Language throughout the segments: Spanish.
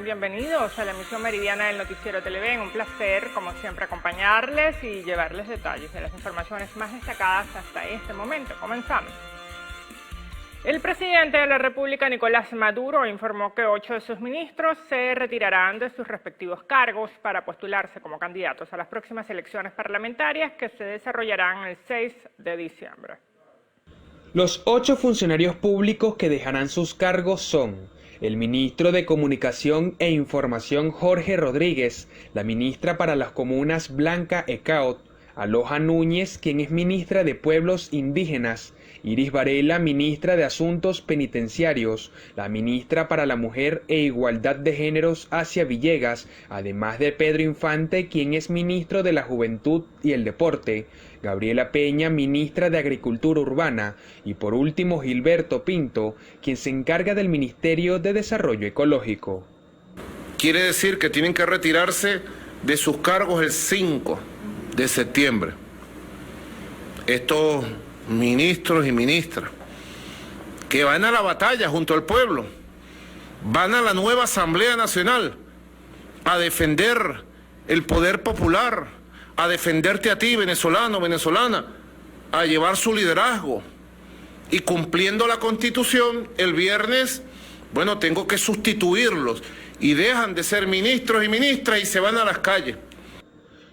Sean bienvenidos a la emisión meridiana del Noticiero Televen. Un placer, como siempre, acompañarles y llevarles detalles de las informaciones más destacadas hasta este momento. Comenzamos. El presidente de la República, Nicolás Maduro, informó que 8 de sus ministros se retirarán de sus respectivos cargos para postularse como candidatos a las próximas elecciones parlamentarias que se desarrollarán el 6 de diciembre. Los 8 funcionarios públicos que dejarán sus cargos son el ministro de Comunicación e Información Jorge Rodríguez, la ministra para las Comunas Blanca Ecaut, Aloja Núñez, quien es ministra de Pueblos Indígenas, Iris Varela, ministra de Asuntos Penitenciarios, la ministra para la Mujer e Igualdad de Géneros, Asia Villegas, además de Pedro Infante, quien es ministro de la Juventud y el Deporte, Gabriela Peña, ministra de Agricultura Urbana, y por último Gilberto Pinto, quien se encarga del Ministerio de Desarrollo Ecológico. Quiere decir que tienen que retirarse de sus cargos el 5 de septiembre. Estos ministros y ministras que van a la batalla junto al pueblo, van a la nueva Asamblea Nacional a defender el poder popular, a defenderte a ti, venezolano, venezolana, a llevar su liderazgo. Y cumpliendo la Constitución, el viernes, bueno, tengo que sustituirlos y dejan de ser ministros y ministras y se van a las calles.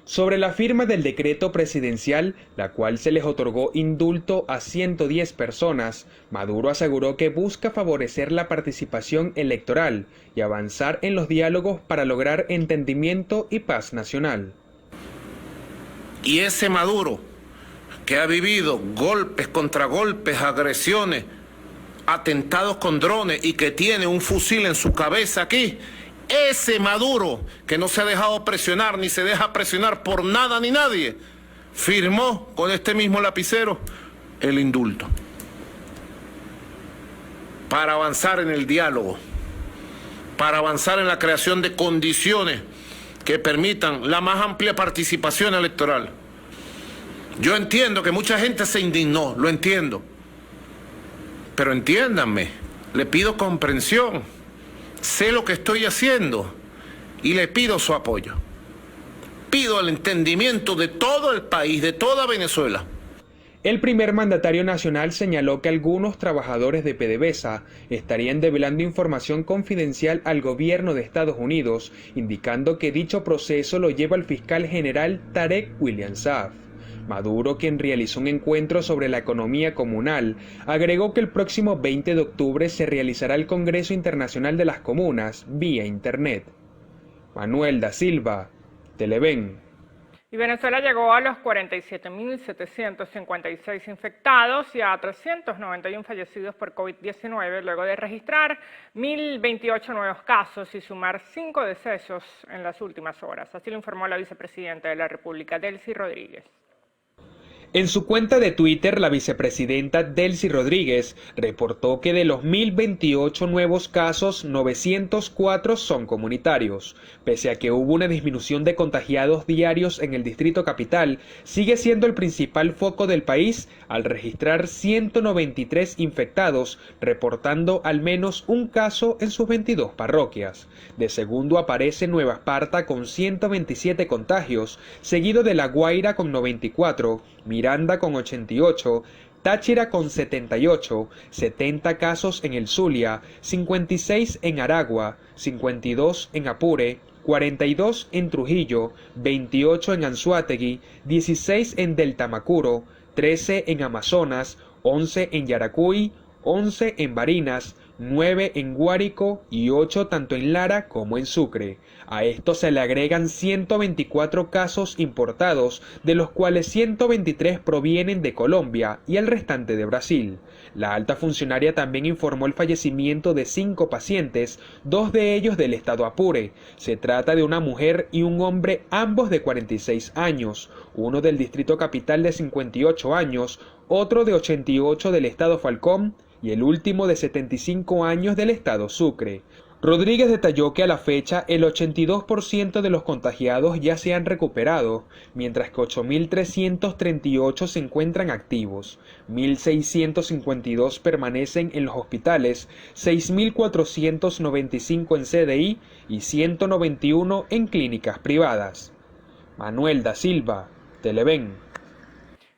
Sobre la firma del decreto presidencial, la cual se les otorgó indulto a 110 personas, Maduro aseguró que busca favorecer la participación electoral y avanzar en los diálogos para lograr entendimiento y paz nacional. Y ese Maduro, que ha vivido golpes contra golpes, agresiones, atentados con drones y que tiene un fusil en su cabeza aquí, ese Maduro, que no se ha dejado presionar ni se deja presionar por nada ni nadie, firmó con este mismo lapicero el indulto para avanzar en el diálogo, para avanzar en la creación de condiciones que permitan la más amplia participación electoral. Yo entiendo que mucha gente se indignó, lo entiendo, pero entiéndanme, le pido comprensión. Sé lo que estoy haciendo y le pido su apoyo. Pido el entendimiento de todo el país, de toda Venezuela. El primer mandatario nacional señaló que algunos trabajadores de PDVSA estarían develando información confidencial al gobierno de Estados Unidos, indicando que dicho proceso lo lleva el fiscal general Tarek William Saab. Maduro, quien realizó un encuentro sobre la economía comunal, agregó que el próximo 20 de octubre se realizará el Congreso Internacional de las Comunas vía Internet. Manuel da Silva, Televen. Y Venezuela llegó a los 47.756 infectados y a 391 fallecidos por COVID-19, luego de registrar 1.028 nuevos casos y sumar 5 decesos en las últimas horas. Así lo informó la vicepresidenta de la República, Delcy Rodríguez. En su cuenta de Twitter, la vicepresidenta Delcy Rodríguez reportó que de los 1.028 nuevos casos, 904 son comunitarios. Pese a que hubo una disminución de contagiados diarios en el Distrito Capital, sigue siendo el principal foco del país al registrar 193 infectados, reportando al menos un caso en sus 22 parroquias. De segundo aparece Nueva Esparta con 127 contagios, seguido de La Guaira con 94, Miranda con 88, Táchira con 78, 70 casos en el Zulia, 56 en Aragua, 52 en Apure, 42 en Trujillo, 28 en Anzoátegui, 16 en Deltamacuro, 13 en Amazonas, 11 en Yaracuy, 11 en Barinas, 9 en Guárico y 8 tanto en Lara como en Sucre. A esto se le agregan 124 casos importados, de los cuales 123 provienen de Colombia y el restante de Brasil. La alta funcionaria también informó el fallecimiento de 5 pacientes, 2 de ellos del estado Apure. Se trata de una mujer y un hombre, ambos de 46 años, uno del Distrito Capital de 58 años, otro de 88 del estado Falcón, y el último de 75 años del estado Sucre. Rodríguez detalló que a la fecha el 82% de los contagiados ya se han recuperado, mientras que 8.338 se encuentran activos, 1.652 permanecen en los hospitales, 6.495 en CDI y 191 en clínicas privadas. Manuel da Silva, Televen.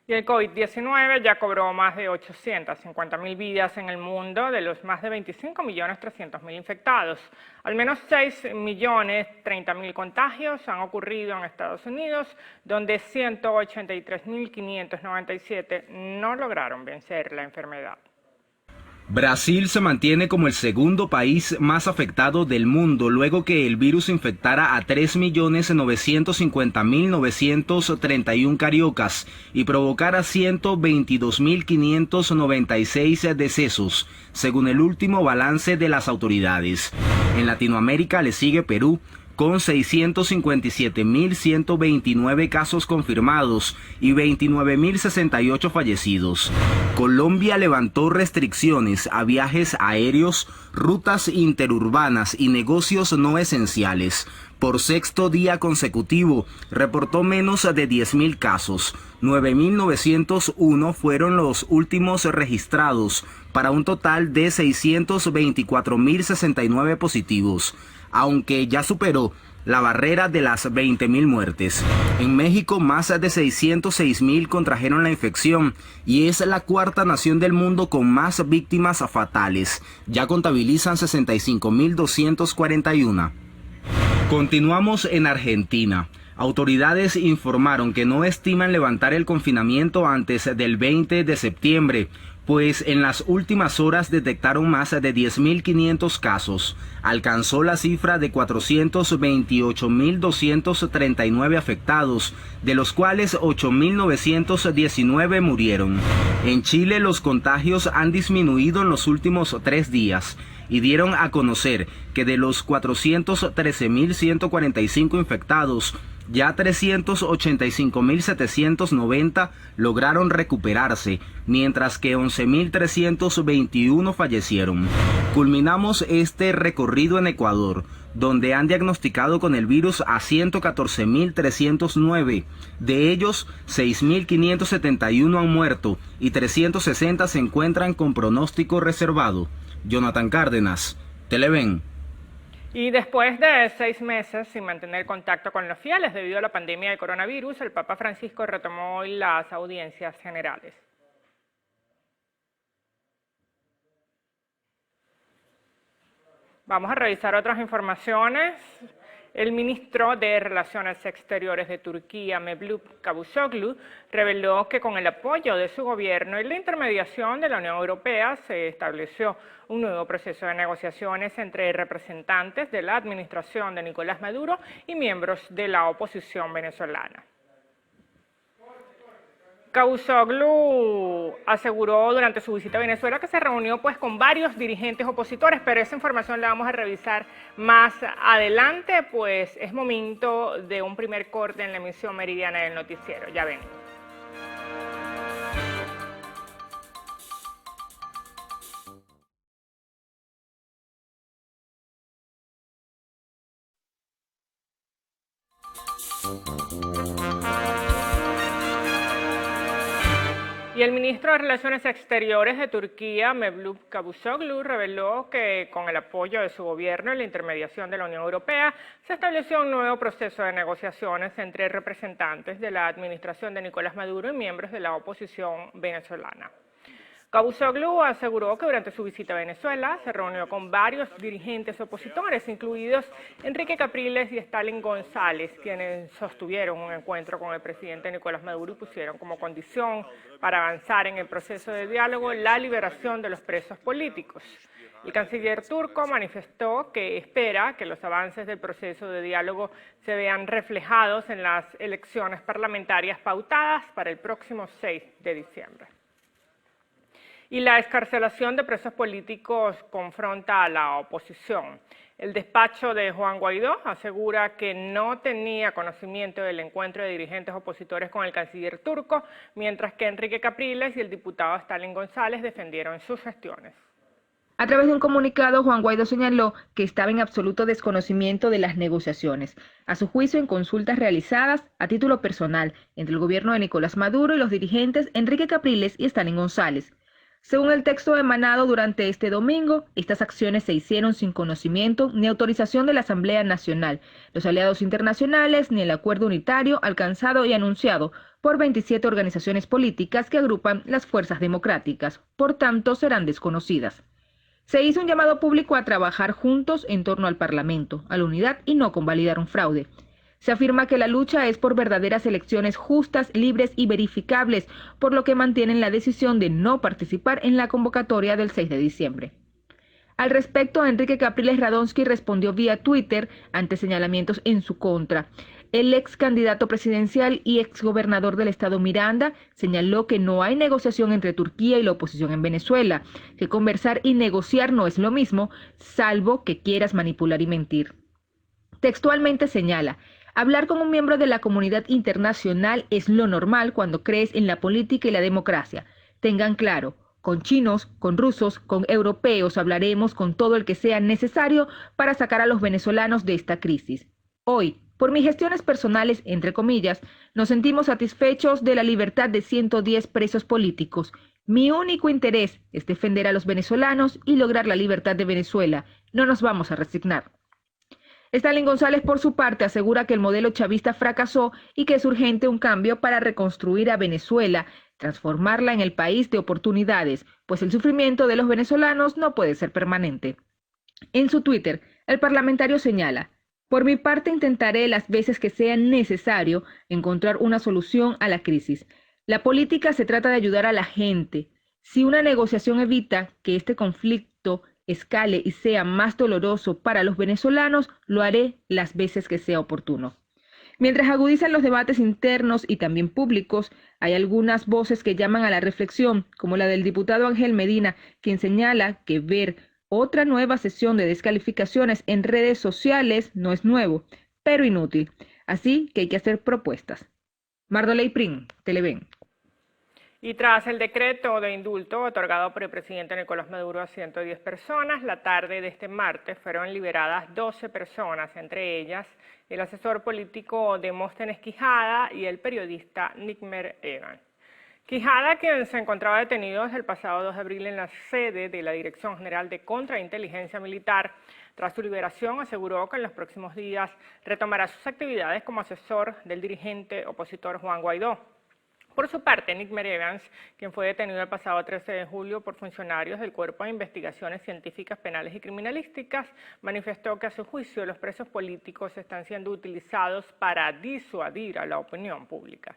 Y el COVID-19 ya cobró más de 850.000 vidas en el mundo de los más de 25.300.000 infectados. Al menos 6.030.000 contagios han ocurrido en Estados Unidos, donde 183.597 no lograron vencer la enfermedad. Brasil se mantiene como el segundo país más afectado del mundo luego que el virus infectara a 3.950.931 cariocas y provocara 122.596 decesos, según el último balance de las autoridades. En Latinoamérica le sigue Perú, con 657.129 casos confirmados y 29.068 fallecidos. Colombia levantó restricciones a viajes aéreos, rutas interurbanas y negocios no esenciales. Por sexto día consecutivo, reportó menos de 10.000 casos. 9.901 fueron los últimos registrados, para un total de 624.069 positivos, aunque ya superó la barrera de las 20.000 muertes. En México, más de 606.000 contrajeron la infección y es la cuarta nación del mundo con más víctimas fatales. Ya contabilizan 65.241. Continuamos en Argentina. Autoridades informaron que no estiman levantar el confinamiento antes del 20 de septiembre, pues en las últimas horas detectaron más de 10.500 casos. Alcanzó la cifra de 428.239 afectados, de los cuales 8.919 murieron. En Chile los contagios han disminuido en los últimos 3 días y dieron a conocer que de los 413.145 infectados, ya 385.790 lograron recuperarse, mientras que 11.321 fallecieron. Culminamos este recorrido en Ecuador, donde han diagnosticado con el virus a 114.309. De ellos, 6.571 han muerto y 360 se encuentran con pronóstico reservado. Jonathan Cárdenas, Televen. Y después de 6 meses sin mantener contacto con los fieles debido a la pandemia de coronavirus, el Papa Francisco retomó hoy las audiencias generales. Vamos a revisar otras informaciones. El ministro de Relaciones Exteriores de Turquía, Mevlut Cavusoglu, reveló que con el apoyo de su gobierno y la intermediación de la Unión Europea se estableció un nuevo proceso de negociaciones entre representantes de la administración de Nicolás Maduro y miembros de la oposición venezolana. Cavusoglu aseguró durante su visita a Venezuela que se reunió con varios dirigentes opositores, pero esa información la vamos a revisar más adelante, pues es momento de un primer corte en la emisión meridiana del noticiero. Ya ven. Y el ministro de Relaciones Exteriores de Turquía, Mevlut Cavusoglu, reveló que con el apoyo de su gobierno y la intermediación de la Unión Europea se estableció un nuevo proceso de negociaciones entre representantes de la administración de Nicolás Maduro y miembros de la oposición venezolana. Cavusoglu aseguró que durante su visita a Venezuela se reunió con varios dirigentes opositores, incluidos Enrique Capriles y Stalin González, quienes sostuvieron un encuentro con el presidente Nicolás Maduro y pusieron como condición para avanzar en el proceso de diálogo la liberación de los presos políticos. El canciller turco manifestó que espera que los avances del proceso de diálogo se vean reflejados en las elecciones parlamentarias pautadas para el próximo 6 de diciembre. Y la excarcelación de presos políticos confronta a la oposición. El despacho de Juan Guaidó asegura que no tenía conocimiento del encuentro de dirigentes opositores con el canciller turco, mientras que Enrique Capriles y el diputado Stalin González defendieron sus gestiones. A través de un comunicado, Juan Guaidó señaló que estaba en absoluto desconocimiento de las negociaciones, a su juicio en consultas realizadas a título personal entre el gobierno de Nicolás Maduro y los dirigentes Enrique Capriles y Stalin González. Según el texto emanado durante este domingo, estas acciones se hicieron sin conocimiento ni autorización de la Asamblea Nacional, los aliados internacionales ni el acuerdo unitario alcanzado y anunciado por 27 organizaciones políticas que agrupan las fuerzas democráticas, por tanto serán desconocidas. Se hizo un llamado público a trabajar juntos en torno al Parlamento, a la unidad y no convalidar un fraude. Se afirma que la lucha es por verdaderas elecciones justas, libres y verificables, por lo que mantienen la decisión de no participar en la convocatoria del 6 de diciembre. Al respecto, Enrique Capriles Radonsky respondió vía Twitter ante señalamientos en su contra. El ex candidato presidencial y ex gobernador del estado Miranda señaló que no hay negociación entre Turquía y la oposición en Venezuela, que conversar y negociar no es lo mismo, salvo que quieras manipular y mentir. Textualmente señala: hablar con un miembro de la comunidad internacional es lo normal cuando crees en la política y la democracia. Tengan claro, con chinos, con rusos, con europeos hablaremos con todo el que sea necesario para sacar a los venezolanos de esta crisis. Hoy, por mis gestiones personales, entre comillas, nos sentimos satisfechos de la libertad de 110 presos políticos. Mi único interés es defender a los venezolanos y lograr la libertad de Venezuela. No nos vamos a resignar. Stalin González, por su parte, asegura que el modelo chavista fracasó y que es urgente un cambio para reconstruir a Venezuela, transformarla en el país de oportunidades, pues el sufrimiento de los venezolanos no puede ser permanente. En su Twitter, el parlamentario señala: por mi parte intentaré las veces que sea necesario encontrar una solución a la crisis. La política se trata de ayudar a la gente. Si una negociación evita que este conflicto escale y sea más doloroso para los venezolanos, lo haré las veces que sea oportuno. Mientras agudizan los debates internos y también públicos, hay algunas voces que llaman a la reflexión, como la del diputado Ángel Medina, quien señala que ver otra nueva sesión de descalificaciones en redes sociales no es nuevo, pero inútil. Así que hay que hacer propuestas. Mardoley Prim, Televen. Y tras el decreto de indulto otorgado por el presidente Nicolás Maduro a 110 personas, la tarde de este martes fueron liberadas 12 personas, entre ellas el asesor político Demóstenes Quijada y el periodista Nikmer Evans. Quijada, quien se encontraba detenido desde el pasado 2 de abril en la sede de la Dirección General de Contrainteligencia Militar, tras su liberación aseguró que en los próximos días retomará sus actividades como asesor del dirigente opositor Juan Guaidó. Por su parte, Nikmer Evans, quien fue detenido el pasado 13 de julio por funcionarios del Cuerpo de Investigaciones Científicas Penales y Criminalísticas, manifestó que a su juicio los presos políticos están siendo utilizados para disuadir a la opinión pública.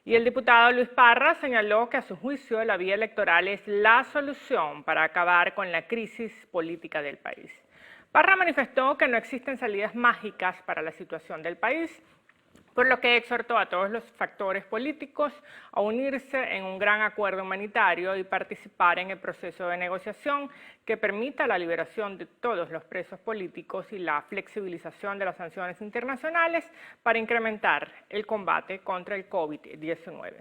Y el diputado Luis Parra señaló que a su juicio la vía electoral es la solución para acabar con la crisis política del país. Parra manifestó que no existen salidas mágicas para la situación del país, por lo que exhortó a todos los factores políticos a unirse en un gran acuerdo humanitario y participar en el proceso de negociación que permita la liberación de todos los presos políticos y la flexibilización de las sanciones internacionales para incrementar el combate contra el COVID-19.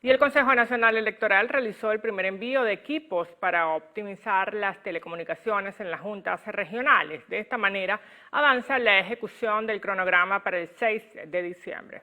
Y el Consejo Nacional Electoral realizó el primer envío de equipos para optimizar las telecomunicaciones en las juntas regionales. De esta manera avanza la ejecución del cronograma para el 6 de diciembre.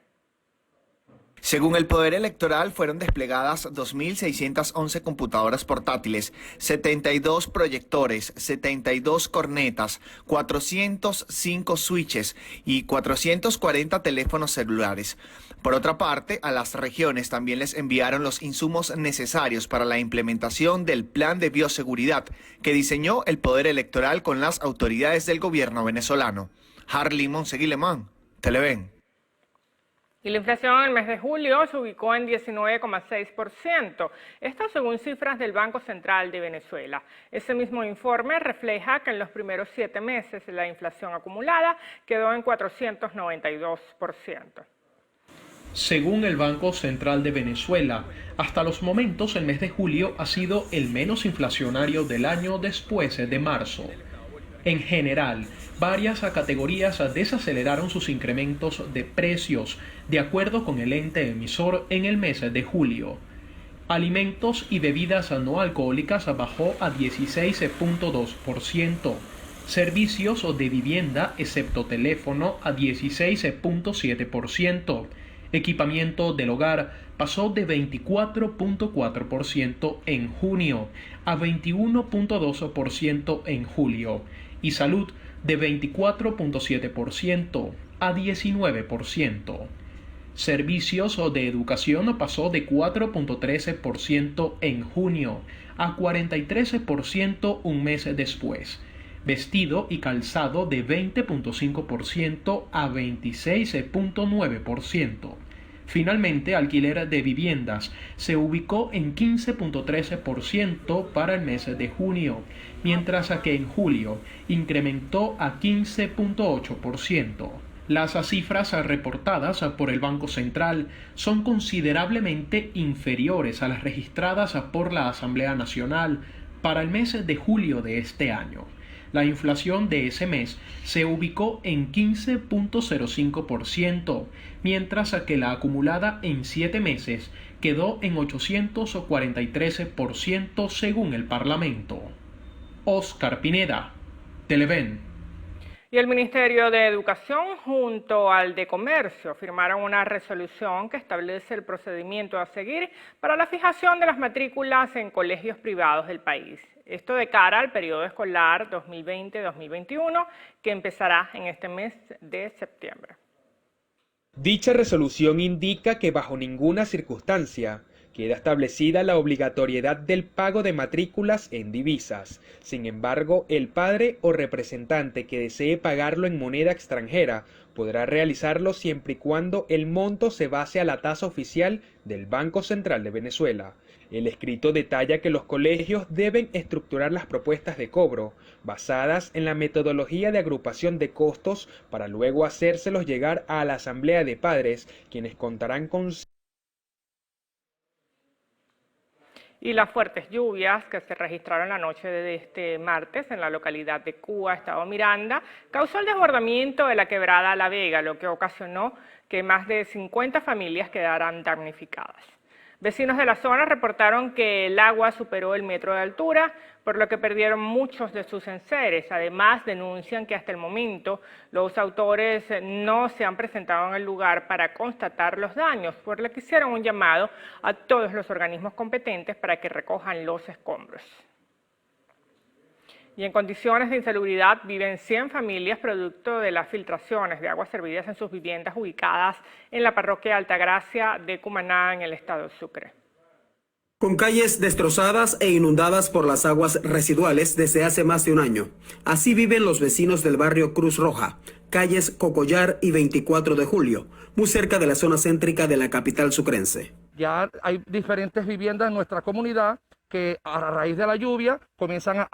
Según el Poder Electoral, fueron desplegadas 2.611 computadoras portátiles, 72 proyectores, 72 cornetas, 405 switches y 440 teléfonos celulares. Por otra parte, a las regiones también les enviaron los insumos necesarios para la implementación del plan de bioseguridad que diseñó el Poder Electoral con las autoridades del gobierno venezolano. Harley Monseguilemán, Televen. Y la inflación en el mes de julio se ubicó en 19,6%, esto según cifras del Banco Central de Venezuela. Ese mismo informe refleja que en los primeros 7 meses la inflación acumulada quedó en 492%. Según el Banco Central de Venezuela, hasta los momentos el mes de julio ha sido el menos inflacionario del año después de marzo. En general, varias categorías desaceleraron sus incrementos de precios, de acuerdo con el ente emisor en el mes de julio. Alimentos y bebidas no alcohólicas bajó a 16.2%. Servicios de vivienda, excepto teléfono, a 16.7%. Equipamiento del hogar pasó de 24.4% en junio a 21.2% en julio. Y salud de 24.7% a 19%. Servicios de educación pasó de 4.13% en junio a 43% un mes después. Vestido y calzado de 20.5% a 26.9%. Finalmente, alquiler de viviendas se ubicó en 15.13% para el mes de junio, mientras que en julio incrementó a 15.8%. Las cifras reportadas por el Banco Central son considerablemente inferiores a las registradas por la Asamblea Nacional para el mes de julio de este año. La inflación de ese mes se ubicó en 15.05%, mientras que la acumulada en 7 meses quedó en 843% según el Parlamento. Oscar Pineda, Televen. Y el Ministerio de Educación junto al de Comercio firmaron una resolución que establece el procedimiento a seguir para la fijación de las matrículas en colegios privados del país. Esto de cara al periodo escolar 2020-2021 que empezará en este mes de septiembre. Dicha resolución indica que bajo ninguna circunstancia queda establecida la obligatoriedad del pago de matrículas en divisas. Sin embargo, el padre o representante que desee pagarlo en moneda extranjera podrá realizarlo siempre y cuando el monto se base a la tasa oficial del Banco Central de Venezuela. El escrito detalla que los colegios deben estructurar las propuestas de cobro basadas en la metodología de agrupación de costos para luego hacérselos llegar a la Asamblea de Padres, quienes contarán con... Y las fuertes lluvias que se registraron la noche de este martes en la localidad de Cuba, estado Miranda, causó el desbordamiento de la quebrada La Vega, lo que ocasionó que más de 50 familias quedaran damnificadas. Vecinos de la zona reportaron que el agua superó el metro de altura, por lo que perdieron muchos de sus enseres. Además, denuncian que hasta el momento los autores no se han presentado en el lugar para constatar los daños, por lo que hicieron un llamado a todos los organismos competentes para que recojan los escombros. Y en condiciones de insalubridad viven 100 familias producto de las filtraciones de aguas servidas en sus viviendas ubicadas en la parroquia Altagracia de Cumaná, en el estado de Sucre. Con calles destrozadas e inundadas por las aguas residuales desde hace más de un año. Así viven los vecinos del barrio Cruz Roja, calles Cocollar y 24 de Julio, muy cerca de la zona céntrica de la capital sucrense. Ya hay diferentes viviendas en nuestra comunidad que a raíz de la lluvia comienzan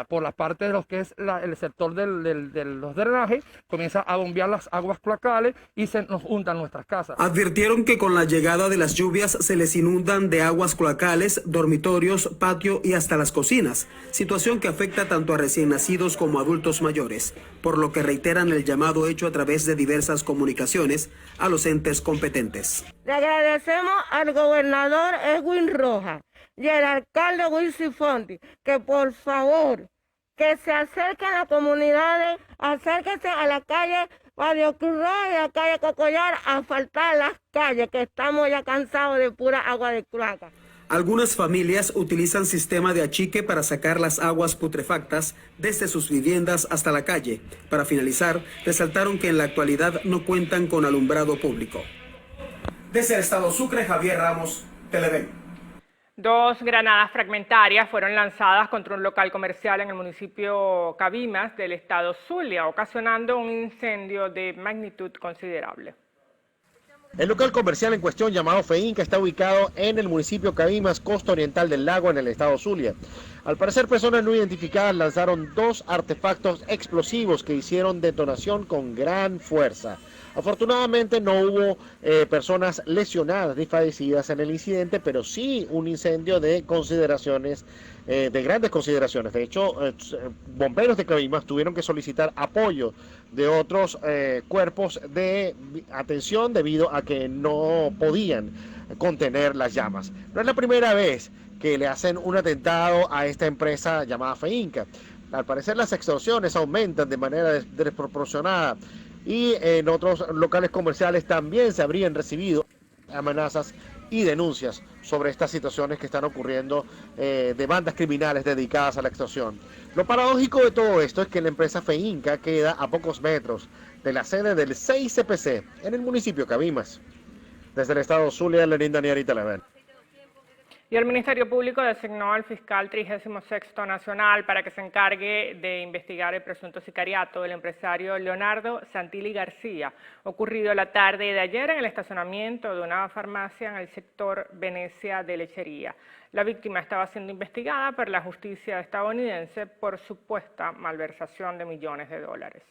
por la parte de lo que es el sector de los drenajes, comienzan a bombear las aguas cloacales y se nos hundan nuestras casas. Advirtieron que con la llegada de las lluvias se les inundan de aguas cloacales, dormitorios, patio y hasta las cocinas, situación que afecta tanto a recién nacidos como a adultos mayores, por lo que reiteran el llamado hecho a través de diversas comunicaciones a los entes competentes. Le agradecemos al gobernador Edwin Rojas y el alcalde Wilson Fonti, que por favor, que se acerquen a las comunidades, acérquense a la calle Barrio Cruz Roja y a la calle Cocollar a asfaltar las calles, que estamos ya cansados de pura agua de cloaca. Algunas familias utilizan sistema de achique para sacar las aguas putrefactas desde sus viviendas hasta la calle. Para finalizar, resaltaron que en la actualidad no cuentan con alumbrado público. Desde el estado Sucre, Javier Ramos, Televen. 2 granadas fragmentarias fueron lanzadas contra un local comercial en el municipio Cabimas del estado Zulia, ocasionando un incendio de magnitud considerable. El local comercial en cuestión, llamado Feín, que está ubicado en el municipio Cabimas, costa oriental del lago, en el estado Zulia. Al parecer, personas no identificadas lanzaron 2 artefactos explosivos que hicieron detonación con gran fuerza. Afortunadamente no hubo personas lesionadas ni fallecidas en el incidente, pero sí un incendio de consideraciones, de grandes consideraciones. De hecho, bomberos de Cabimas tuvieron que solicitar apoyo de otros cuerpos de atención debido a que no podían contener las llamas. No es la primera vez que le hacen un atentado a esta empresa llamada FEINCA. Al parecer las extorsiones aumentan de manera desproporcionada y en otros locales comerciales también se habrían recibido amenazas y denuncias sobre estas situaciones que están ocurriendo de bandas criminales dedicadas a la extorsión. Lo paradójico de todo esto es que la empresa FEINCA queda a pocos metros de la sede del CICPC en el municipio de Cabimas. Desde el estado Zulia, Lenín Daniel y Televen. Y el Ministerio Público designó al fiscal 36º Nacional para que se encargue de investigar el presunto sicariato del empresario Leonardo Santilli García, ocurrido la tarde de ayer en el estacionamiento de una farmacia en el sector Venecia de Lechería. La víctima estaba siendo investigada por la justicia estadounidense por supuesta malversación de millones de dólares.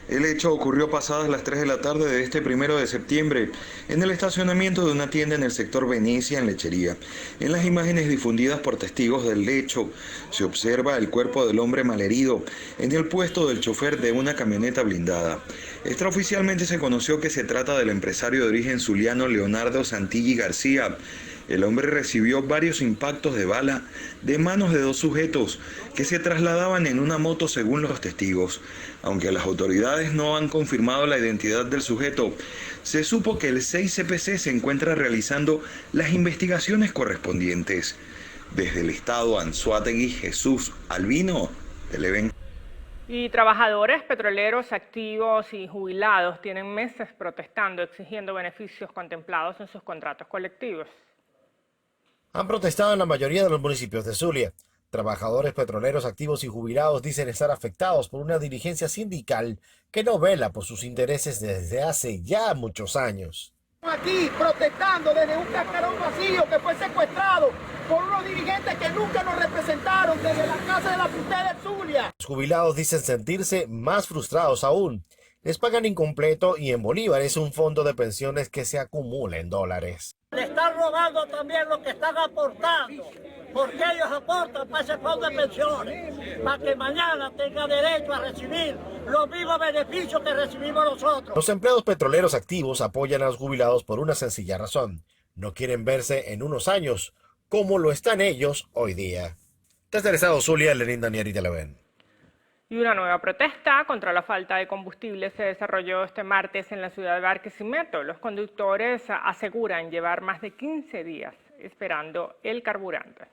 El hecho ocurrió pasadas las 3 de la tarde de este 1 de septiembre en el estacionamiento de una tienda en el sector Venecia en Lechería. En las imágenes difundidas por testigos del hecho se observa el cuerpo del hombre malherido en el puesto del chofer de una camioneta blindada. Extraoficialmente se conoció que se trata del empresario de origen zuliano Leonardo Santilli García. El hombre recibió varios impactos de bala de manos de 2 sujetos que se trasladaban en una moto según los testigos. Aunque las autoridades no han confirmado la identidad del sujeto, se supo que el CICPC se encuentra realizando las investigaciones correspondientes. Desde el estado Anzoátegui, Jesús Albino, Televen. Y trabajadores petroleros activos y jubilados tienen meses protestando, exigiendo beneficios contemplados en sus contratos colectivos. Han protestado en la mayoría de los municipios de Zulia. Trabajadores petroleros activos y jubilados dicen estar afectados por una dirigencia sindical que no vela por sus intereses desde hace ya muchos años. Aquí protestando desde un cascarón vacío que fue secuestrado por unos dirigentes que nunca nos representaron desde la casa de la Puta de Zulia. Los jubilados dicen sentirse más frustrados aún. Les pagan incompleto y en bolívares un fondo de pensiones que se acumula en dólares. Le están robando también lo que están aportando, porque ellos aportan para ese fondo de pensiones, para que mañana tenga derecho a recibir los mismos beneficios que recibimos nosotros. Los empleados petroleros activos apoyan a los jubilados por una sencilla razón. No quieren verse en unos años como lo están ellos hoy día. Desde el estado Zulia, Lenín Daniel y Televen. Y una nueva protesta contra la falta de combustible se desarrolló este martes en la ciudad de Barquisimeto. Los conductores aseguran llevar más de 15 días esperando el carburante.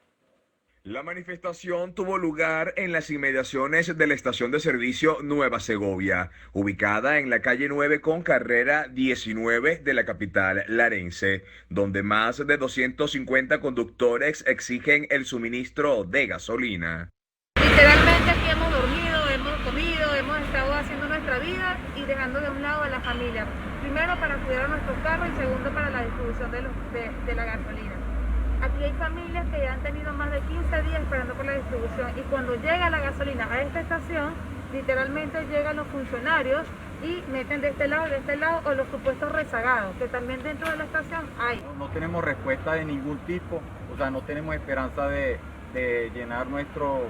La manifestación tuvo lugar en las inmediaciones de la estación de servicio Nueva Segovia, ubicada en la calle 9 con carrera 19 de la capital larense, donde más de 250 conductores exigen el suministro de gasolina. Literalmente aquí hemos dormido, hemos comido, hemos estado haciendo nuestra vida y dejando de un lado a la familia. Primero para cuidar a nuestros carros y segundo para la distribución de la gasolina. Aquí hay familias que ya han tenido más de 15 días esperando por la distribución y cuando llega la gasolina a esta estación, literalmente llegan los funcionarios y meten de este lado o los supuestos rezagados, que también dentro de la estación hay. No tenemos respuesta de ningún tipo, o sea, no tenemos esperanza de llenar nuestros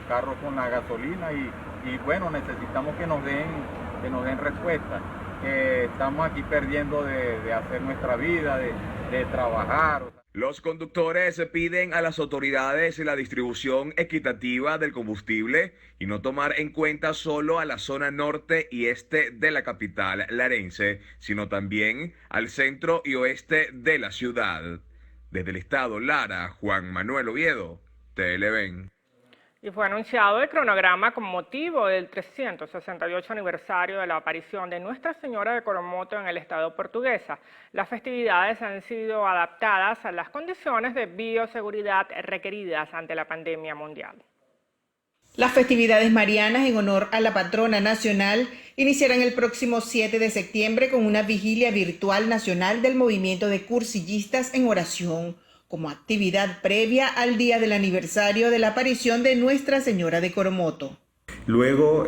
carros con la gasolina y bueno, necesitamos que nos den respuesta, que estamos aquí perdiendo de hacer nuestra vida, de trabajar. Los conductores piden a las autoridades la distribución equitativa del combustible y no tomar en cuenta solo a la zona norte y este de la capital larense, sino también al centro y oeste de la ciudad. Desde el estado Lara, Juan Manuel Oviedo, Televen. Y fue anunciado el cronograma con motivo del 368 aniversario de la aparición de Nuestra Señora de Coromoto en el estado portuguesa. Las festividades han sido adaptadas a las condiciones de bioseguridad requeridas ante la pandemia mundial. Las festividades marianas en honor a la patrona nacional iniciarán el próximo 7 de septiembre con una vigilia virtual nacional del movimiento de cursillistas en oración, como actividad previa al día del aniversario de la aparición de Nuestra Señora de Coromoto. Luego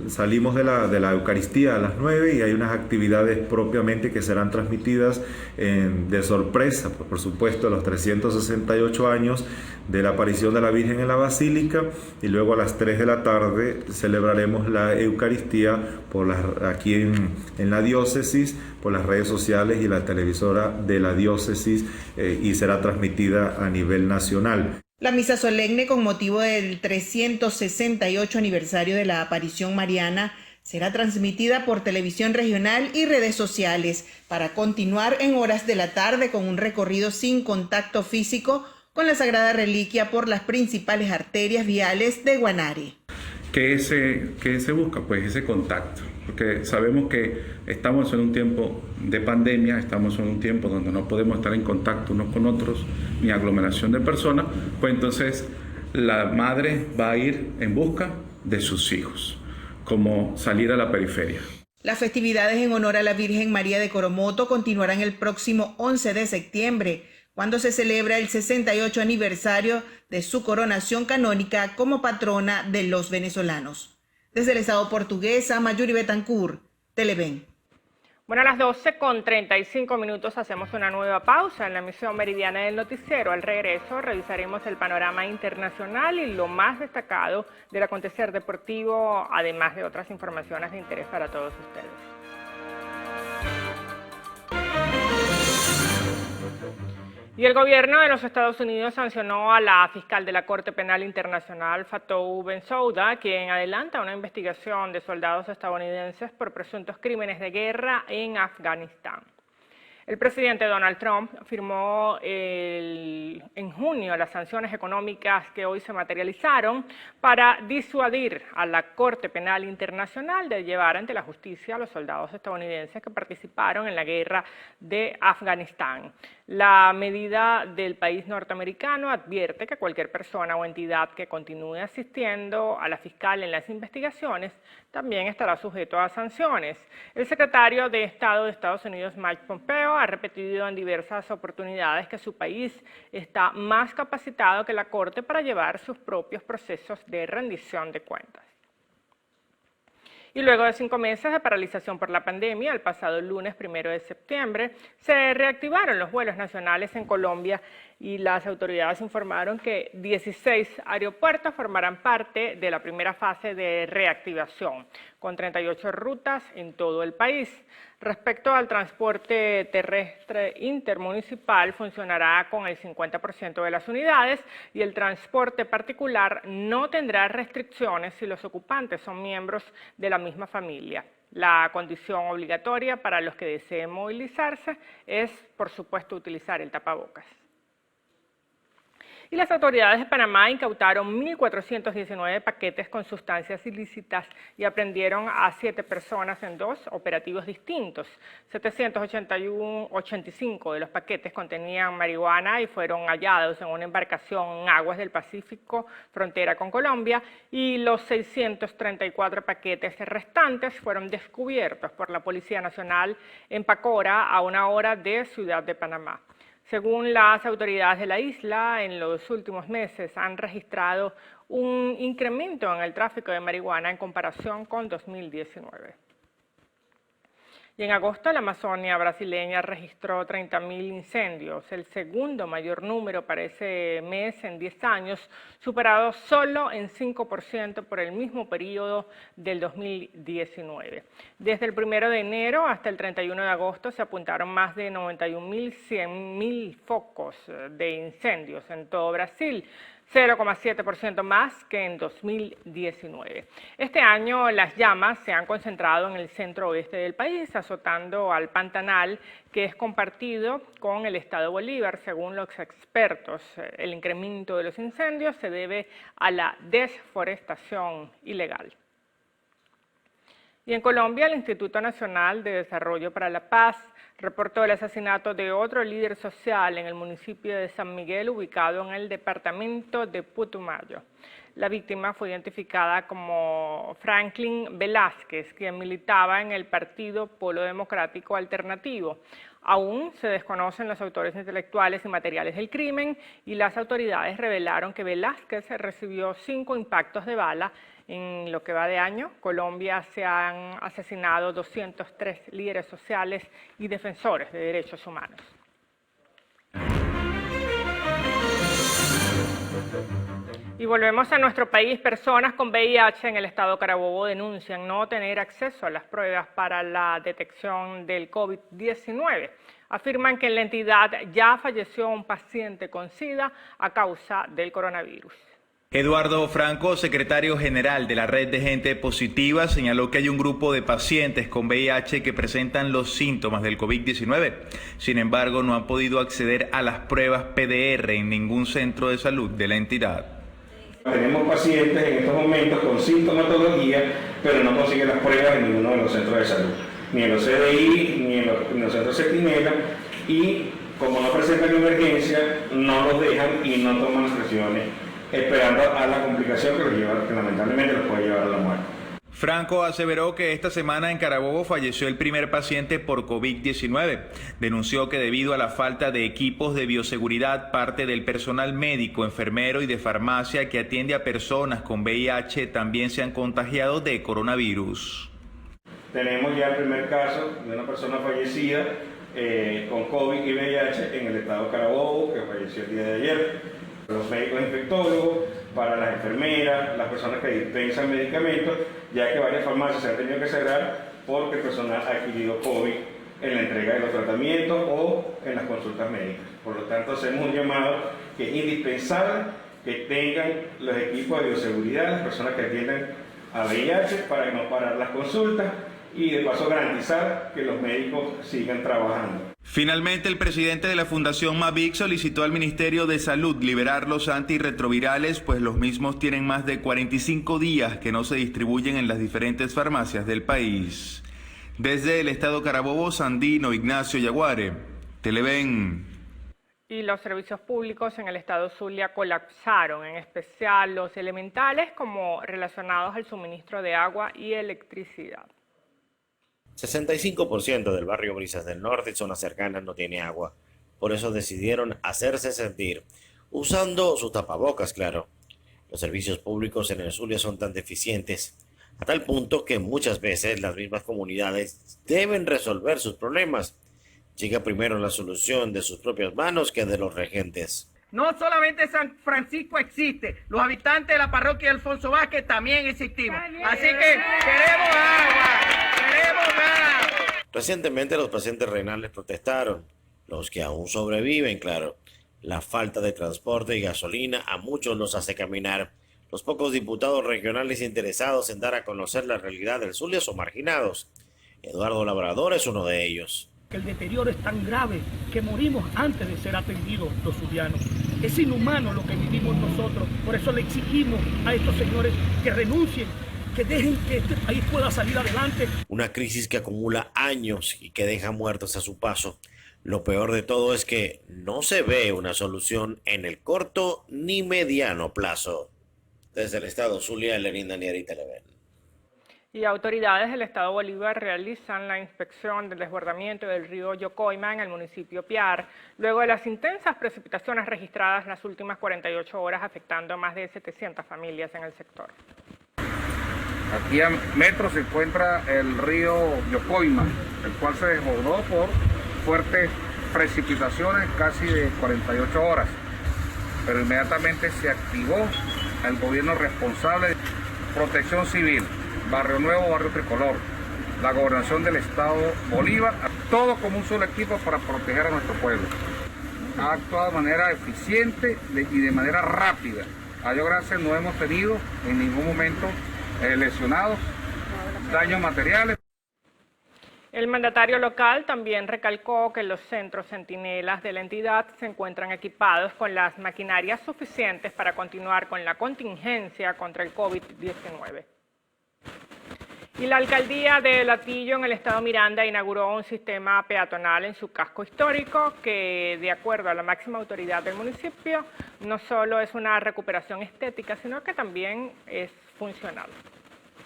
salimos de la Eucaristía a las 9 y hay unas actividades propiamente que serán transmitidas de sorpresa, por supuesto, los 368 años de la aparición de la Virgen en la Basílica, y luego a las 3 de la tarde celebraremos la Eucaristía aquí en la diócesis, por las redes sociales y la televisora de la diócesis, y será transmitida a nivel nacional. La misa solemne con motivo del 368 aniversario de la aparición mariana será transmitida por televisión regional y redes sociales para continuar en horas de la tarde con un recorrido sin contacto físico con la Sagrada Reliquia por las principales arterias viales de Guanare. ¿Qué se busca? Pues ese contacto, porque sabemos que estamos en un tiempo de pandemia, estamos en un tiempo donde no podemos estar en contacto unos con otros, ni aglomeración de personas, pues entonces la madre va a ir en busca de sus hijos, como salir a la periferia. Las festividades en honor a la Virgen María de Coromoto continuarán el próximo 11 de septiembre, cuando se celebra el 68 aniversario de su coronación canónica como patrona de los venezolanos. Desde el Estado portuguesa, Mayuri Betancourt, Televen. Bueno, a las 12:35 hacemos una nueva pausa en la emisión meridiana del noticiero. Al regreso revisaremos el panorama internacional y lo más destacado del acontecer deportivo, además de otras informaciones de interés para todos ustedes. Y el gobierno de los Estados Unidos sancionó a la fiscal de la Corte Penal Internacional, Fatou Bensouda, quien adelanta una investigación de soldados estadounidenses por presuntos crímenes de guerra en Afganistán. El presidente Donald Trump firmó en junio las sanciones económicas que hoy se materializaron para disuadir a la Corte Penal Internacional de llevar ante la justicia a los soldados estadounidenses que participaron en la guerra de Afganistán. La medida del país norteamericano advierte que cualquier persona o entidad que continúe asistiendo a la fiscal en las investigaciones también estará sujeto a sanciones. El secretario de Estado de Estados Unidos, Mike Pompeo, ha repetido en diversas oportunidades que su país está más capacitado que la Corte para llevar sus propios procesos de rendición de cuentas. Y luego de 5 meses de paralización por la pandemia, el pasado lunes 1 de septiembre, se reactivaron los vuelos nacionales en Colombia y las autoridades informaron que 16 aeropuertos formarán parte de la primera fase de reactivación, con 38 rutas en todo el país. Respecto al transporte terrestre intermunicipal, funcionará con el 50% de las unidades y el transporte particular no tendrá restricciones si los ocupantes son miembros de la misma familia. La condición obligatoria para los que deseen movilizarse es, por supuesto, utilizar el tapabocas. Y las autoridades de Panamá incautaron 1.419 paquetes con sustancias ilícitas y aprendieron a 7 personas en 2 operativos distintos. 785 de los paquetes contenían marihuana y fueron hallados en una embarcación en aguas del Pacífico, frontera con Colombia, y los 634 paquetes restantes fueron descubiertos por la Policía Nacional en Pacora, a 1 hora de Ciudad de Panamá. Según las autoridades de la isla, en los últimos meses han registrado un incremento en el tráfico de marihuana en comparación con 2019. Y en agosto la Amazonia brasileña registró 30.000 incendios, el segundo mayor número para ese mes en 10 años, superado solo en 5% por el mismo periodo del 2019. Desde el 1 de enero hasta el 31 de agosto se apuntaron más de 91.100.000 focos de incendios en todo Brasil, 0,7% más que en 2019. Este año las llamas se han concentrado en el centro oeste del país, azotando al Pantanal, que es compartido con el estado Bolívar. Según los expertos, el incremento de los incendios se debe a la desforestación ilegal. Y en Colombia, el Instituto Nacional de Desarrollo para la Paz reportó el asesinato de otro líder social en el municipio de San Miguel, ubicado en el departamento de Putumayo. La víctima fue identificada como Franklin Velázquez, quien militaba en el partido Polo Democrático Alternativo. Aún se desconocen los autores intelectuales y materiales del crimen y las autoridades revelaron que Velázquez recibió 5 impactos de bala. En lo que va de año, Colombia se han asesinado 203 líderes sociales y defensores de derechos humanos. Y volvemos a nuestro país. Personas con VIH en el estado Carabobo denuncian no tener acceso a las pruebas para la detección del COVID-19. Afirman que en la entidad ya falleció un paciente con SIDA a causa del coronavirus. Eduardo Franco, secretario general de la Red de Gente Positiva, señaló que hay un grupo de pacientes con VIH que presentan los síntomas del COVID-19. Sin embargo, no han podido acceder a las pruebas PDR en ningún centro de salud de la entidad. Tenemos pacientes en estos momentos con sintomatología, pero no consiguen las pruebas en ninguno de los centros de salud, ni en los CDI, ni en los centros Centinela, y como no presentan emergencia, no los dejan y no toman las presiones, esperando a la complicación que lamentablemente los puede llevar a la muerte. Franco aseveró que esta semana en Carabobo falleció el primer paciente por COVID-19. Denunció que debido a la falta de equipos de bioseguridad, parte del personal médico, enfermero y de farmacia que atiende a personas con VIH también se han contagiado de coronavirus. Tenemos ya el primer caso de una persona fallecida con COVID y VIH en el estado Carabobo, que falleció el día de ayer. Los médicos infectólogos, para las enfermeras, las personas que dispensan medicamentos, ya que varias farmacias se han tenido que cerrar porque el personal ha adquirido COVID en la entrega de los tratamientos o en las consultas médicas. Por lo tanto, hacemos un llamado que es indispensable que tengan los equipos de bioseguridad, las personas que atienden a VIH, para no parar las consultas y de paso garantizar que los médicos sigan trabajando. Finalmente, el presidente de la Fundación Mavic solicitó al Ministerio de Salud liberar los antirretrovirales, pues los mismos tienen más de 45 días que no se distribuyen en las diferentes farmacias del país. Desde el estado Carabobo, Sandino Ignacio Yaguare, Televen. Y los servicios públicos en el estado Zulia colapsaron, en especial los elementales como relacionados al suministro de agua y electricidad. 65% del barrio Brisas del Norte y zonas cercanas no tiene agua. Por eso decidieron hacerse sentir, usando sus tapabocas, claro. Los servicios públicos en el Zulia son tan deficientes, a tal punto que muchas veces las mismas comunidades deben resolver sus problemas. Llega primero la solución de sus propias manos que de los regentes. No solamente San Francisco existe, los habitantes de la parroquia de Alfonso Vázquez también existimos. Así que queremos agua, queremos agua. Recientemente los pacientes renales protestaron, los que aún sobreviven, claro. La falta de transporte y gasolina a muchos los hace caminar. Los pocos diputados regionales interesados en dar a conocer la realidad del Zulia son marginados. Eduardo Labrador es uno de ellos. El deterioro es tan grave que morimos antes de ser atendidos los zulianos. Es inhumano lo que vivimos nosotros, por eso le exigimos a estos señores que renuncien, que dejen que este país pueda salir adelante. Una crisis que acumula años y que deja muertos a su paso. Lo peor de todo es que no se ve una solución en el corto ni mediano plazo. Desde el estado Zulia, Lenín Daniel, Televen. Y autoridades del estado Bolívar realizan la inspección del desbordamiento del río Yocoima en el municipio Piar, luego de las intensas precipitaciones registradas en las últimas 48 horas, afectando a más de 700 familias en el sector. Aquí a metros se encuentra el río Yocoima, el cual se desbordó por fuertes precipitaciones casi de 48 horas, pero inmediatamente se activó el gobierno responsable de Protección Civil, Barrio Nuevo, Barrio Tricolor, la Gobernación del Estado Bolívar, todo como un solo equipo para proteger a nuestro pueblo. Ha actuado de manera eficiente y de manera rápida. A Dios gracias no hemos tenido en ningún momento lesionados, daños materiales. El mandatario local también recalcó que los centros centinelas de la entidad se encuentran equipados con las maquinarias suficientes para continuar con la contingencia contra el COVID-19. Y la alcaldía de Latillo, en el estado Miranda, inauguró un sistema peatonal en su casco histórico que, de acuerdo a la máxima autoridad del municipio, no solo es una recuperación estética, sino que también es funcional.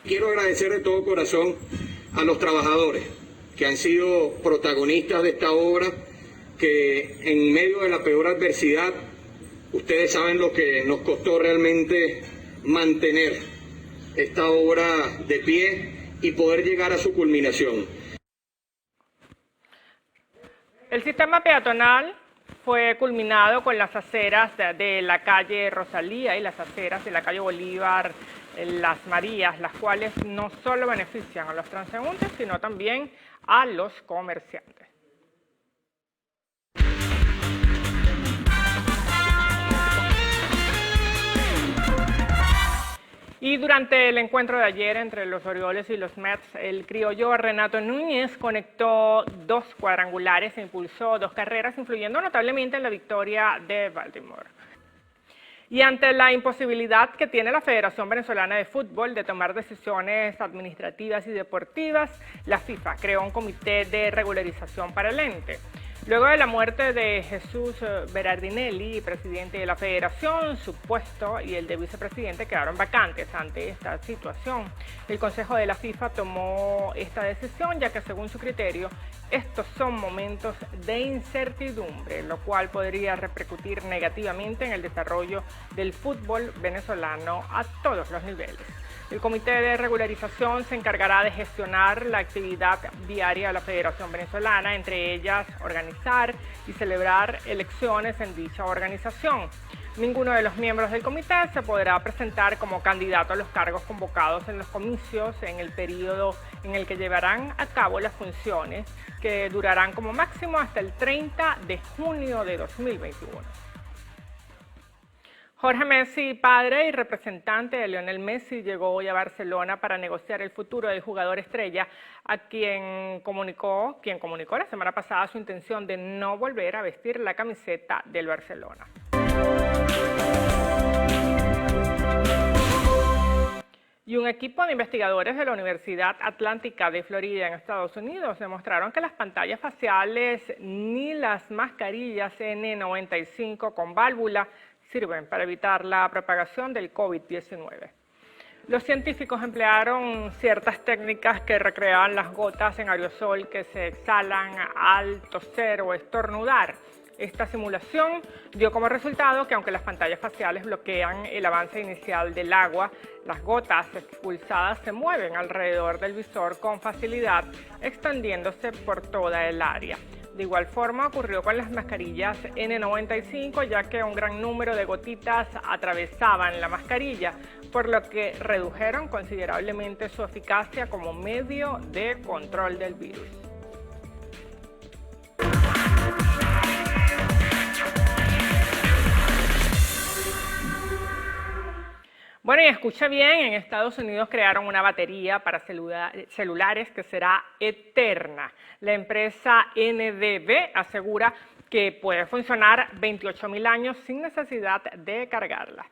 Quiero agradecer de todo corazón a los trabajadores que han sido protagonistas de esta obra, que en medio de la peor adversidad, ustedes saben lo que nos costó realmente mantener esta obra de pie y poder llegar a su culminación. El sistema peatonal fue culminado con las aceras de la calle Rosalía y las aceras de la calle Bolívar Las Marías, las cuales no solo benefician a los transeúntes, sino también a los comerciantes. Y durante el encuentro de ayer entre los Orioles y los Mets, el criollo Renato Núñez conectó 2 cuadrangulares e impulsó 2 carreras, influyendo notablemente en la victoria de Baltimore. Y ante la imposibilidad que tiene la Federación Venezolana de Fútbol de tomar decisiones administrativas y deportivas, la FIFA creó un comité de regularización para el ente. Luego de la muerte de Jesús Berardinelli, presidente de la Federación, su puesto y el de vicepresidente quedaron vacantes ante esta situación. El Consejo de la FIFA tomó esta decisión, ya que según su criterio, estos son momentos de incertidumbre, lo cual podría repercutir negativamente en el desarrollo del fútbol venezolano a todos los niveles. El Comité de Regularización se encargará de gestionar la actividad diaria de la Federación Venezolana, entre ellas organizar y celebrar elecciones en dicha organización. Ninguno de los miembros del comité se podrá presentar como candidato a los cargos convocados en los comicios en el periodo en el que llevarán a cabo las funciones, que durarán como máximo hasta el 30 de junio de 2021. Jorge Messi, padre y representante de Lionel Messi, llegó hoy a Barcelona para negociar el futuro del jugador estrella, a quien comunicó la semana pasada su intención de no volver a vestir la camiseta del Barcelona. Y un equipo de investigadores de la Universidad Atlántica de Florida en Estados Unidos demostraron que las pantallas faciales ni las mascarillas N95 con válvula sirven para evitar la propagación del COVID-19. Los científicos emplearon ciertas técnicas que recreaban las gotas en aerosol que se exhalan al toser o estornudar. Esta simulación dio como resultado que aunque las pantallas faciales bloquean el avance inicial del agua, las gotas expulsadas se mueven alrededor del visor con facilidad, extendiéndose por toda el área. De igual forma ocurrió con las mascarillas N95, ya que un gran número de gotitas atravesaban la mascarilla, por lo que redujeron considerablemente su eficacia como medio de control del virus. Bueno, y escucha bien, en Estados Unidos crearon una batería para celulares que será eterna. La empresa NDB asegura que puede funcionar 28.000 años sin necesidad de cargarla.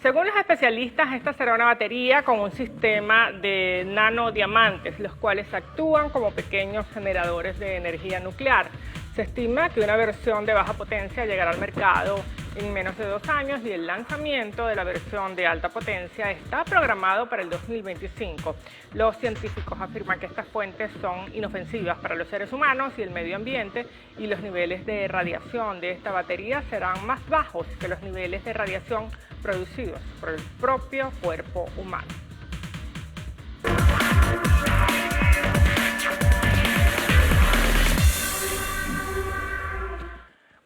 Según los especialistas, esta será una batería con un sistema de nanodiamantes, los cuales actúan como pequeños generadores de energía nuclear. Se estima que una versión de baja potencia llegará al mercado en menos de 2 años y el lanzamiento de la versión de alta potencia está programado para el 2025. Los científicos afirman que estas fuentes son inofensivas para los seres humanos y el medio ambiente, y los niveles de radiación de esta batería serán más bajos que los niveles de radiación producidos por el propio cuerpo humano.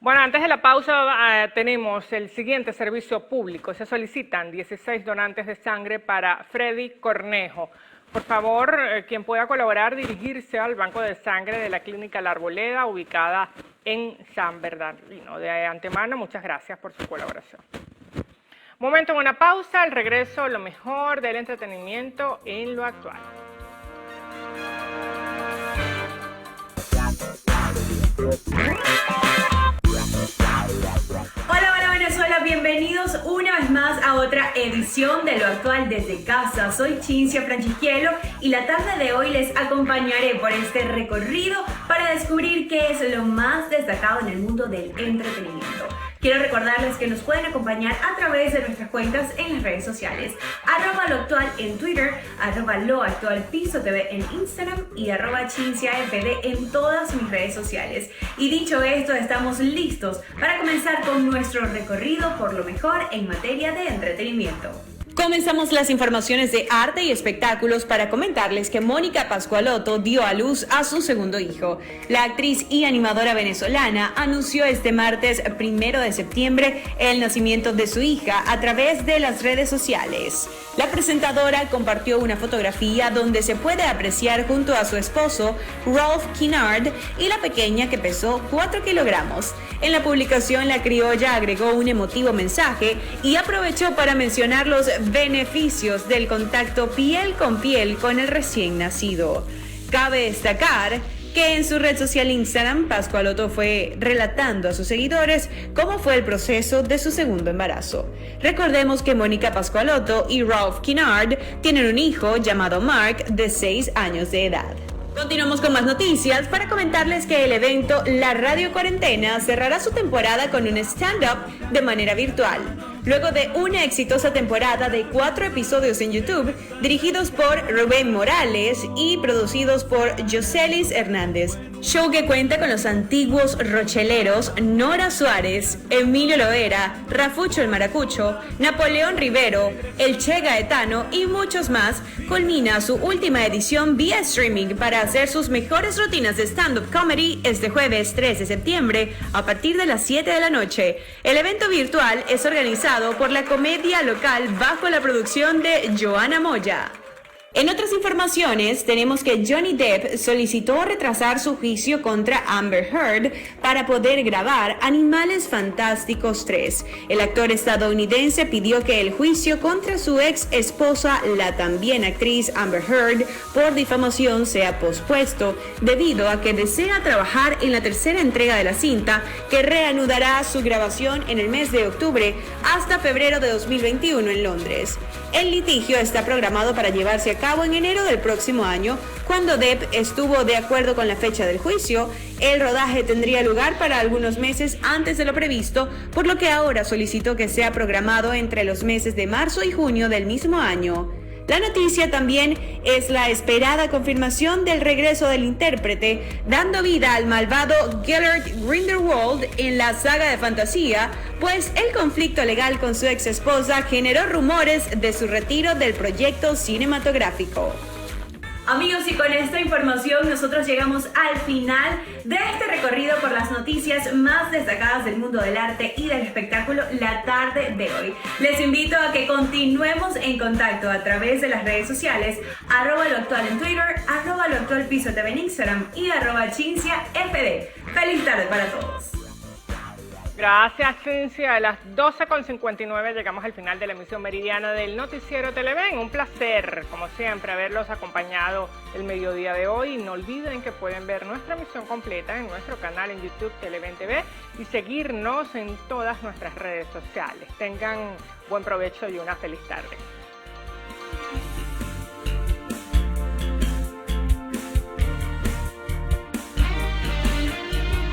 Bueno, antes de la pausa tenemos el siguiente servicio público. Se solicitan 16 donantes de sangre para Freddy Cornejo. Por favor, quien pueda colaborar, dirigirse al banco de sangre de la Clínica La Arboleda, ubicada en San Bernardino. De antemano, muchas gracias por su colaboración. Momento en una pausa, al regreso, lo mejor del entretenimiento en lo actual. Hola, Venezuela, bienvenidos una vez más a otra edición de Lo Actual desde Casa. Soy Cinzia Franceschiello y la tarde de hoy les acompañaré por este recorrido para descubrir qué es lo más destacado en el mundo del entretenimiento. Quiero recordarles que nos pueden acompañar a través de nuestras cuentas en las redes sociales. @loactual en Twitter, @loactualpisotv en Instagram y @CinziaFD en todas mis redes sociales. Y dicho esto, estamos listos para comenzar con nuestro recorrido por lo mejor en materia de entretenimiento. Comenzamos las informaciones de arte y espectáculos para comentarles que Mónica Pascualotto dio a luz a su segundo hijo. La actriz y animadora venezolana anunció este martes 1 de septiembre el nacimiento de su hija a través de las redes sociales. La presentadora compartió una fotografía donde se puede apreciar junto a su esposo Ralph Kinnard y la pequeña que pesó 4 kilogramos. En la publicación, la criolla agregó un emotivo mensaje y aprovechó para mencionar los beneficios del contacto piel con el recién nacido. Cabe destacar que en su red social Instagram, Pascualotto fue relatando a sus seguidores cómo fue el proceso de su segundo embarazo. Recordemos que Mónica Pascualotto y Ralph Kinnard tienen un hijo llamado Mark de 6 años de edad. Continuamos con más noticias para comentarles que el evento La Radio Cuarentena cerrará su temporada con un stand-up de manera virtual. Luego de una exitosa temporada de 4 episodios en YouTube, dirigidos por Rubén Morales y producidos por Joselis Hernández. Show que cuenta con los antiguos rocheleros Nora Suárez, Emilio Loera, Rafucho el Maracucho, Napoleón Rivero, El Che Gaetano y muchos más, culmina su última edición vía streaming para hacer sus mejores rutinas de stand-up comedy este jueves 3 de septiembre a partir de las 7 de la noche. El evento virtual es organizado por la comedia local bajo la producción de Joana Moya. En otras informaciones, tenemos que Johnny Depp solicitó retrasar su juicio contra Amber Heard para poder grabar Animales Fantásticos 3. El actor estadounidense pidió que el juicio contra su ex esposa, la también actriz Amber Heard, por difamación sea pospuesto, debido a que desea trabajar en la tercera entrega de la cinta, que reanudará su grabación en el mes de octubre hasta febrero de 2021 en Londres. El litigio está programado para llevarse a cabo en enero del próximo año. Cuando Depp estuvo de acuerdo con la fecha del juicio, el rodaje tendría lugar para algunos meses antes de lo previsto, por lo que ahora solicitó que sea programado entre los meses de marzo y junio del mismo año. La noticia también es la esperada confirmación del regreso del intérprete, dando vida al malvado Gellert Grindelwald en la saga de fantasía, pues el conflicto legal con su ex esposa generó rumores de su retiro del proyecto cinematográfico. Amigos, y con esta información nosotros llegamos al final de este recorrido por las noticias más destacadas del mundo del arte y del espectáculo la tarde de hoy. Les invito a que continuemos en contacto a través de las redes sociales, @loactual en Twitter, @loactualpisotv en Instagram y @CinziaFD. ¡Feliz tarde para todos! Gracias, Cinzia. A las 12:59 llegamos al final de la emisión meridiana del Noticiero Televen. Un placer, como siempre, haberlos acompañado el mediodía de hoy. No olviden que pueden ver nuestra emisión completa en nuestro canal en YouTube Televen TV y seguirnos en todas nuestras redes sociales. Tengan buen provecho y una feliz tarde.